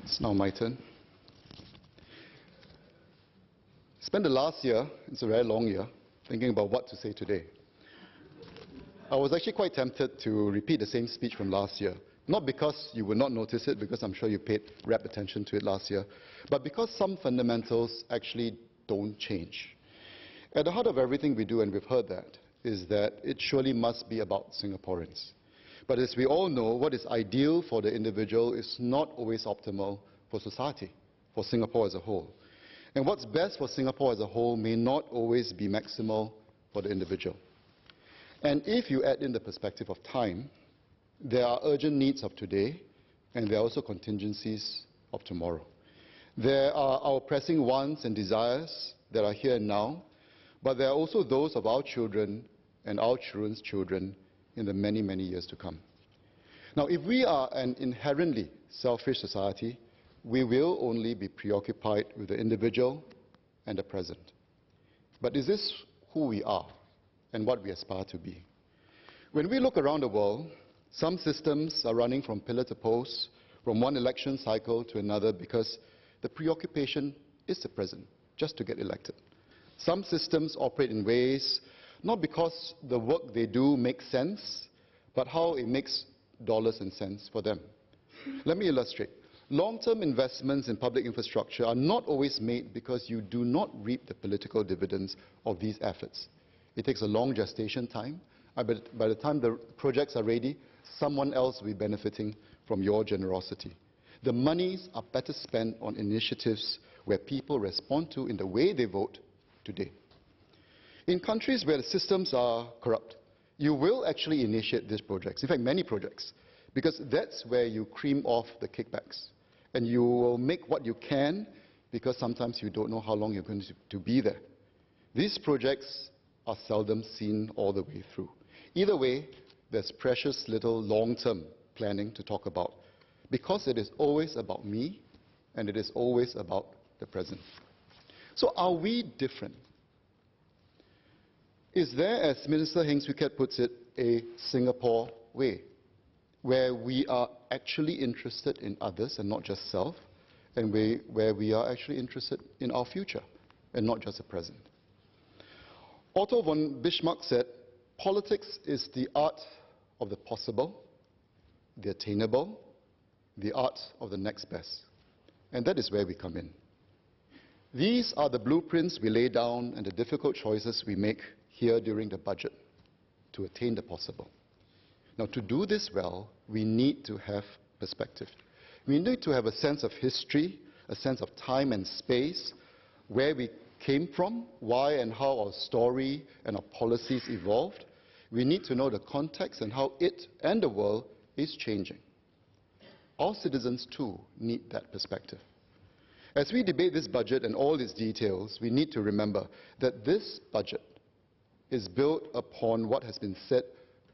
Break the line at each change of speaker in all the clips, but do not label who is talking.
It's now my turn. Spent the last year, it's a very long year, thinking about what to say today. I was actually quite tempted to repeat the same speech from last year. Not because you would not notice it, because I'm sure you paid rapt attention to it last year, but because some fundamentals actually don't change. At the heart of everything we do, and we've heard that, is that it surely must be about Singaporeans. But as we all know, what is ideal for the individual is not always optimal for society, for Singapore as a whole. And what's best for Singapore as a whole may not always be maximal for the individual. And if you add in the perspective of time, there are urgent needs of today, and there are also contingencies of tomorrow. There are our pressing wants and desires that are here and now, but there are also those of our children and our children's children in the many, many years to come. Now, if we are an inherently selfish society, we will only be preoccupied with the individual and the present. But is this who we are and what we aspire to be? When we look around the world, some systems are running from pillar to post, from one election cycle to another, because the preoccupation is the present, just to get elected. Some systems operate in ways not because the work they do makes sense, but how it makes dollars and cents for them. Let me illustrate. Long-term investments in public infrastructure are not always made because you do not reap the political dividends of these efforts. It takes a long gestation time. By the time the projects are ready, someone else will be benefiting from your generosity. The monies are better spent on initiatives where people respond to in the way they vote today. In countries where the systems are corrupt, you will actually initiate these projects, in fact many projects, because that's where you cream off the kickbacks. And you will make what you can, because sometimes you don't know how long you're going to be there. These projects are seldom seen all the way through. Either way, there's precious little long-term planning to talk about, because it is always about me, and it is always about the present. So are we different? Is there, as Minister Heng Swee Keat puts it, a Singapore way, where we are actually interested in others and not just self, and where we are actually interested in our future and not just the present? Otto von Bismarck said, politics is the art of the possible, the attainable, the art of the next best. And that is where we come in. These are the blueprints we lay down and the difficult choices we make here during the budget to attain the possible. Now, to do this well, we need to have perspective. We need to have a sense of history, a sense of time and space, where we came from, why and how our story and our policies evolved. We need to know the context and how it and the world is changing. Our citizens, too, need that perspective. As we debate this budget and all its details, we need to remember that this budget is built upon what has been said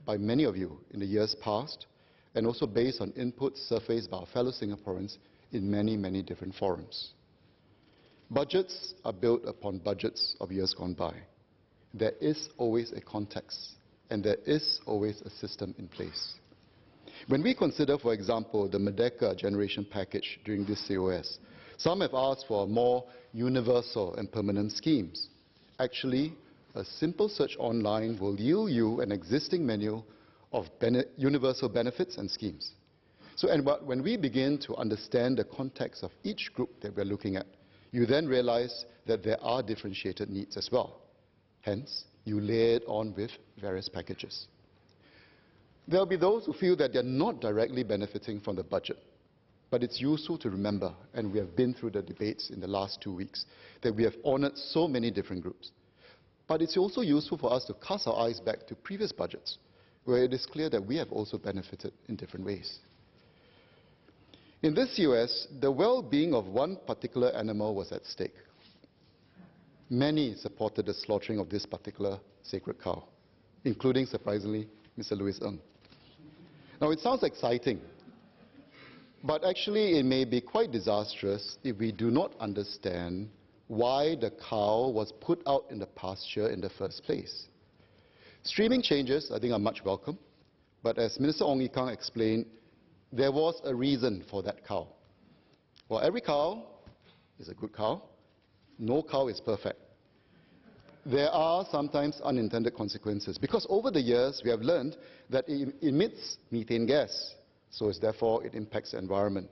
by many of you in the years past, and also based on inputs surfaced by our fellow Singaporeans in many, many different forums. Budgets are built upon budgets of years gone by. There is always a context, and there is always a system in place. When we consider, for example, the Merdeka generation package during this COS, some have asked for more universal and permanent schemes. Actually, a simple search online will yield you an existing menu of universal benefits and schemes. When we begin to understand the context of each group that we're looking at, you then realize that there are differentiated needs as well. Hence, you lay it on with various packages. There will be those who feel that they're not directly benefiting from the budget. But it's useful to remember, and we have been through the debates in the last 2 weeks, that we have honored so many different groups. But it's also useful for us to cast our eyes back to previous budgets, where it is clear that we have also benefited in different ways. In this COS, the well-being of one particular animal was at stake. Many supported the slaughtering of this particular sacred cow, including, surprisingly, Mr. Louis Ng. Now, it sounds exciting, but actually it may be quite disastrous if we do not understand why the cow was put out in the pasture in the first place. Streaming changes, I think, are much welcome, but as Minister Ong Ye Kung explained, there was a reason for that cow. Well, every cow is a good cow. No cow is perfect. There are sometimes unintended consequences, because over the years we have learned that it emits methane gas, so therefore it impacts the environment.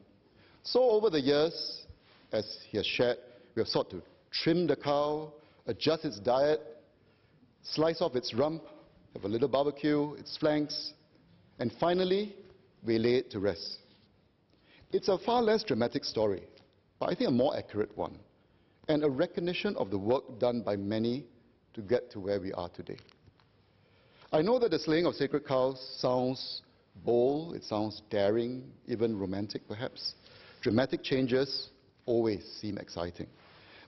So over the years, as he has shared, we have sought to trim the cow, adjust its diet, slice off its rump, have a little barbecue, its flanks, and finally we lay it to rest. It's a far less dramatic story, but I think a more accurate one, and a recognition of the work done by many to get to where we are today. I know that the slaying of sacred cows sounds bold, it sounds daring, even romantic perhaps. Dramatic changes always seem exciting.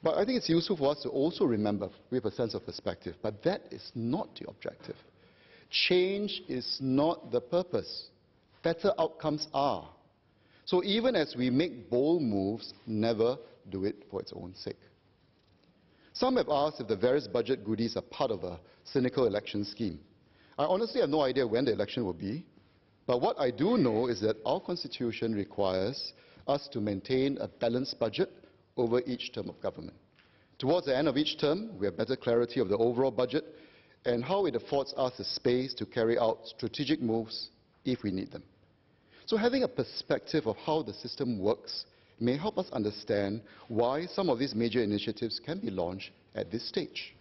But I think it's useful for us to also remember with a sense of perspective, but that is not the objective. Change is not the purpose. Better outcomes are. So even as we make bold moves, never do it for its own sake. Some have asked if the various budget goodies are part of a cynical election scheme. I honestly have no idea when the election will be, but what I do know is that our Constitution requires us to maintain a balanced budget over each term of government. Towards the end of each term, we have better clarity of the overall budget and how it affords us the space to carry out strategic moves if we need them. So having a perspective of how the system works may help us understand why some of these major initiatives can be launched at this stage.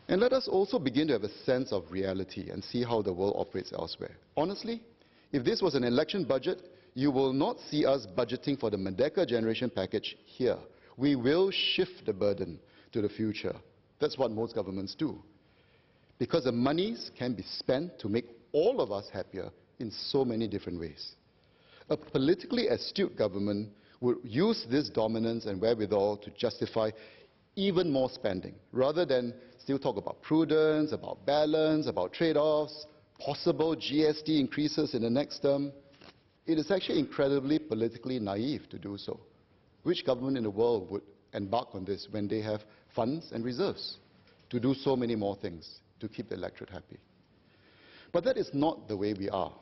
And let us also begin to have a sense of reality and see how the world operates elsewhere. Honestly, if this was an election budget, you will not see us budgeting for the Merdeka generation package here. We will shift the burden to the future. That's what most governments do. Because the monies can be spent to make all of us happier in so many different ways. A politically astute government would use this dominance and wherewithal to justify even more spending, rather than still talk about prudence, about balance, about trade-offs, possible GST increases in the next term. It is actually incredibly politically naive to do so. Which government in the world would embark on this when they have funds and reserves to do so many more things to keep the electorate happy? But that is not the way we are.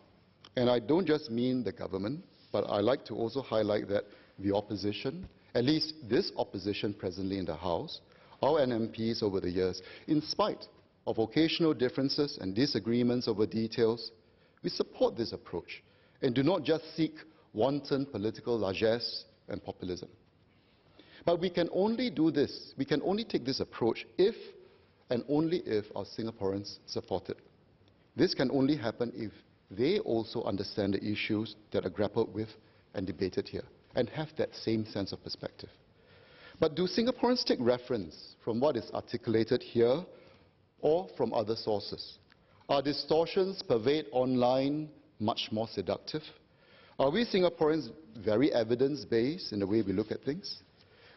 And I don't just mean the government, but I like to also highlight that the opposition, at least this opposition presently in the House, our MPs over the years, in spite of occasional differences and disagreements over details, we support this approach and do not just seek wanton political largesse and populism. But we can only do this, we can only take this approach if and only if our Singaporeans support it. This can only happen if they also understand the issues that are grappled with and debated here, and have that same sense of perspective. But do Singaporeans take reference from what is articulated here or from other sources? Are distortions pervade online much more seductive? Are we Singaporeans very evidence-based in the way we look at things?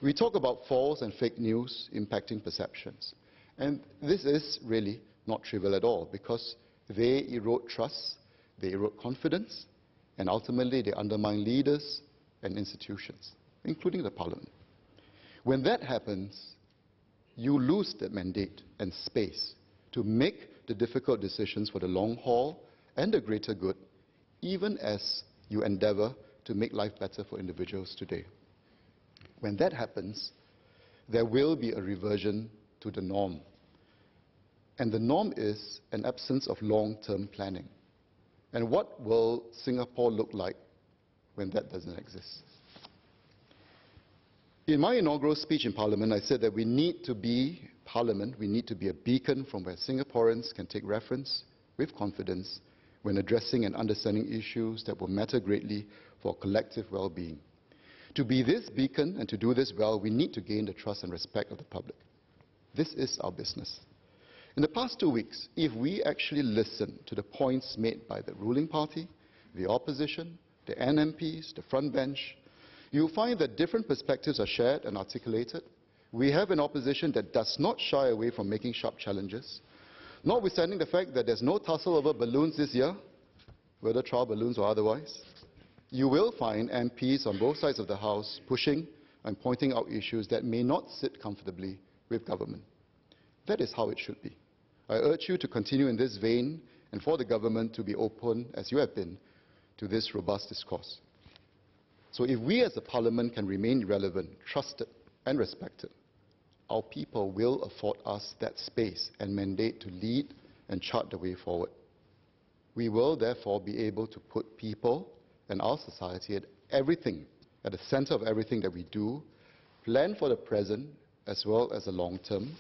We talk about false and fake news impacting perceptions. And this is really not trivial at all, because they erode trust, they erode confidence, and ultimately they undermine leaders and institutions, including the Parliament. When that happens, you lose the mandate and space to make the difficult decisions for the long haul and the greater good, even as you endeavor to make life better for individuals today. When that happens, there will be a reversion to the norm. And the norm is an absence of long-term planning. And what will Singapore look like when that doesn't exist? In my inaugural speech in Parliament, I said that we need to be Parliament, we need to be a beacon from where Singaporeans can take reference with confidence when addressing and understanding issues that will matter greatly for collective well-being. To be this beacon and to do this well, we need to gain the trust and respect of the public. This is our business. In the past 2 weeks, if we actually listen to the points made by the ruling party, the opposition, the NMPs, the front bench, you'll find that different perspectives are shared and articulated. We have an opposition that does not shy away from making sharp challenges, notwithstanding the fact that there's no tussle over balloons this year, whether trial balloons or otherwise. You will find MPs on both sides of the House pushing and pointing out issues that may not sit comfortably with government. That is how it should be. I urge you to continue in this vein and for the government to be open, as you have been, to this robust discourse. So if we as a parliament can remain relevant, trusted and respected, our people will afford us that space and mandate to lead and chart the way forward. We will therefore be able to put people and our society at the center of everything that we do, plan for the present as well as the long term,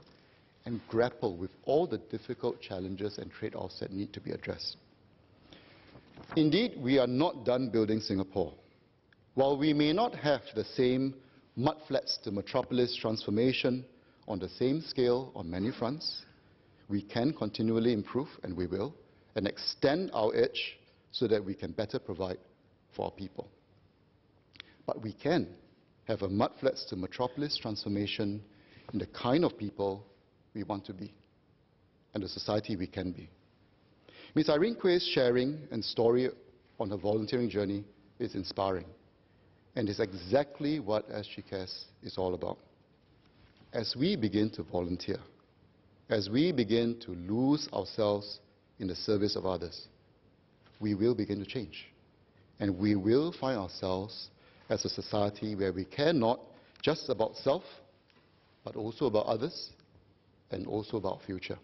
and grapple with all the difficult challenges and trade-offs that need to be addressed. Indeed, we are not done building Singapore. While we may not have the same mudflats to metropolis transformation on the same scale on many fronts, we can continually improve, and we will, and extend our edge so that we can better provide for our people. But we can have a mudflats to metropolis transformation in the kind of people we want to be and the society we can be. Ms. Irene Kueh's sharing and story on her volunteering journey is inspiring and is exactly what SG Cares is all about. As we begin to volunteer, as we begin to lose ourselves in the service of others, we will begin to change. And we will find ourselves as a society where we care not just about self, but also about others, and also about future.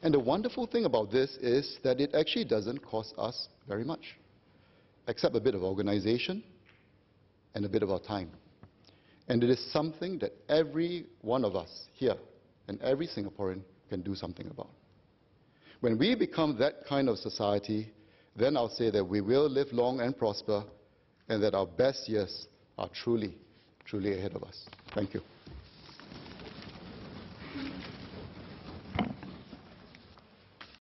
And the wonderful thing about this is that it actually doesn't cost us very much, except a bit of organization and a bit of our time. And it is something that every one of us here and every Singaporean can do something about. When we become that kind of society, then I'll say that we will live long and prosper, and that our best years are truly, truly ahead of us. Thank you.